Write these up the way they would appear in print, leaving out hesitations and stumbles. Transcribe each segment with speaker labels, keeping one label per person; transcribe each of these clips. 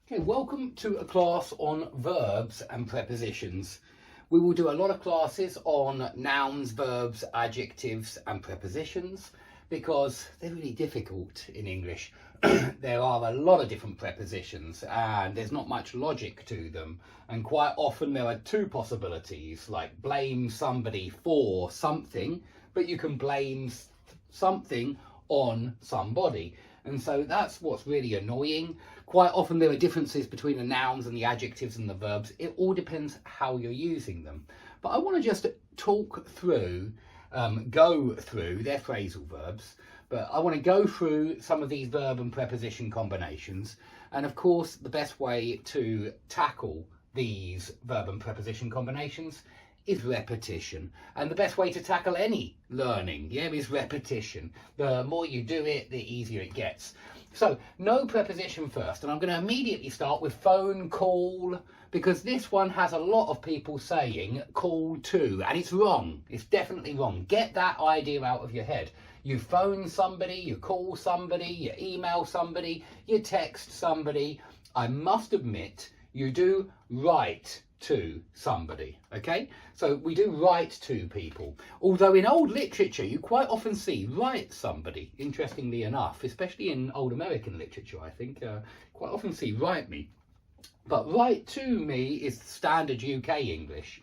Speaker 1: Okay, welcome to a class on verbs and prepositions. We will do a lot of classes on nouns, verbs, adjectives and prepositions because they're really difficult in English. There are a lot of different prepositions and there's not much logic to them, and quite often there are two possibilities, like blame somebody for something, but you can blame something on somebody. And so that's what's really annoying. Quite often there are differences between the nouns and the adjectives and the verbs. It all depends how you're using them. But I want to just talk through, go through, they're phrasal verbs, but I want to go through some of these verb and preposition combinations. And of course, the best way to tackle these verb and preposition combinations is repetition, and the best way to tackle any learning is repetition. The more you do it, the easier it gets. So no preposition first, and I'm going to immediately start with phone call, because this one has a lot of people saying call to, and it's wrong. It's definitely wrong. Get that idea out of your head. You phone somebody, you call somebody, you email somebody, you text somebody. I must admit, you do write to somebody, okay? So we do write to people. Although in old literature, you quite often see write somebody, interestingly enough, especially in old American literature, I think, quite often see write me. But write to me is standard UK English.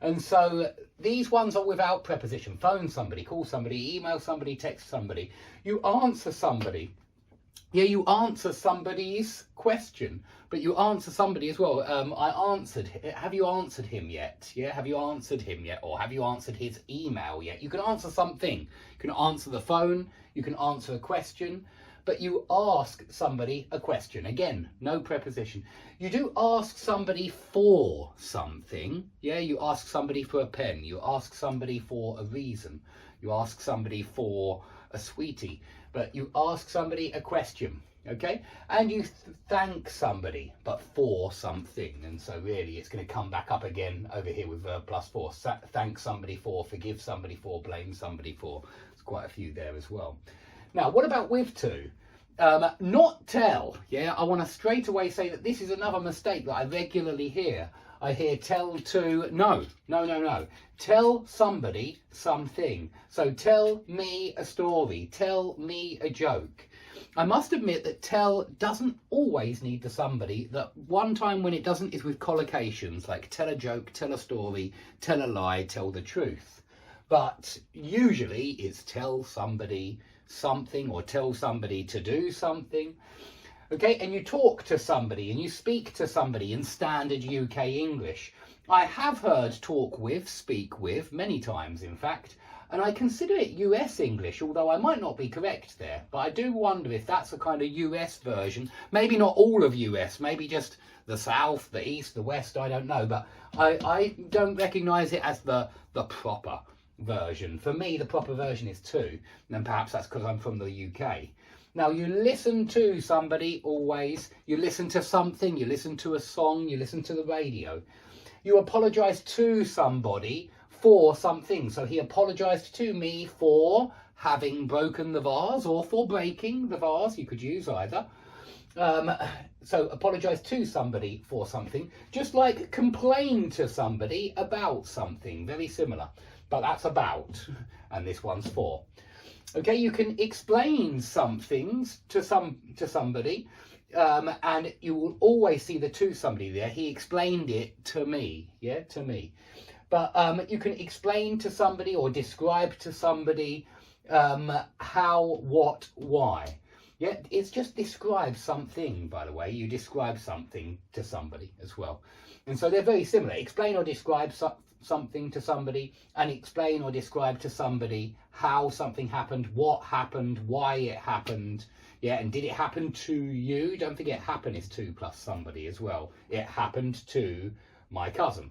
Speaker 1: And so these ones are without preposition. Phone somebody, call somebody, email somebody, text somebody. You answer somebody. Yeah, you answer somebody's question, but you answer somebody as well. I answered. Have you answered him yet? Yeah, have you answered him yet? Or have you answered his email yet? You can answer something. You can answer the phone. You can answer a question, but you ask somebody a question. Again, no preposition. You do ask somebody for something. Yeah, you ask somebody for a pen. You ask somebody for a reason. You ask somebody for a sweetie, but you ask somebody a question, okay? And you thank somebody, but for something. And so really it's going to come back up again over here with verb plus for. Thank somebody for, forgive somebody for, blame somebody for. There's quite a few there as well. Now, what about with to? Not tell. Yeah, I want to straight away say that this is another mistake that I regularly hear. I hear tell to, no. Tell somebody something. So tell me a story, tell me a joke. I must admit that tell doesn't always need the somebody. That one time when it doesn't is with collocations, like tell a joke, tell a story, tell a lie, tell the truth. But usually it's tell somebody something or tell somebody to do something. Okay, and you talk to somebody and you speak to somebody in standard UK English. I have heard talk with, speak with, many times in fact, and I consider it US English, although I might not be correct there. But I do wonder if that's a kind of US version. Maybe not all of US, maybe just the South, the East, the West, I don't know. But I don't recognise it as the proper version. For me, the proper version is to, and perhaps that's because I'm from the UK. Now, you listen to somebody always, you listen to something, you listen to a song, you listen to the radio. You apologise to somebody for something. So he apologised to me for having broken the vase or for breaking the vase. You could use either. So apologise to somebody for something, just like complain to somebody about something, very similar. But that's about, and this one's for. Okay, you can explain some things to somebody, and you will always see the to somebody there. He explained it to me, yeah, to me. But you can explain to somebody or describe to somebody how, what, why. Yeah, it's just describe something, by the way. You describe something to somebody as well. And so they're very similar. Explain or describe something to somebody, and explain or describe to somebody how something happened, what happened, why it happened. Yeah, and did it happen to you? Don't forget happen is to plus somebody as well. It happened to my cousin.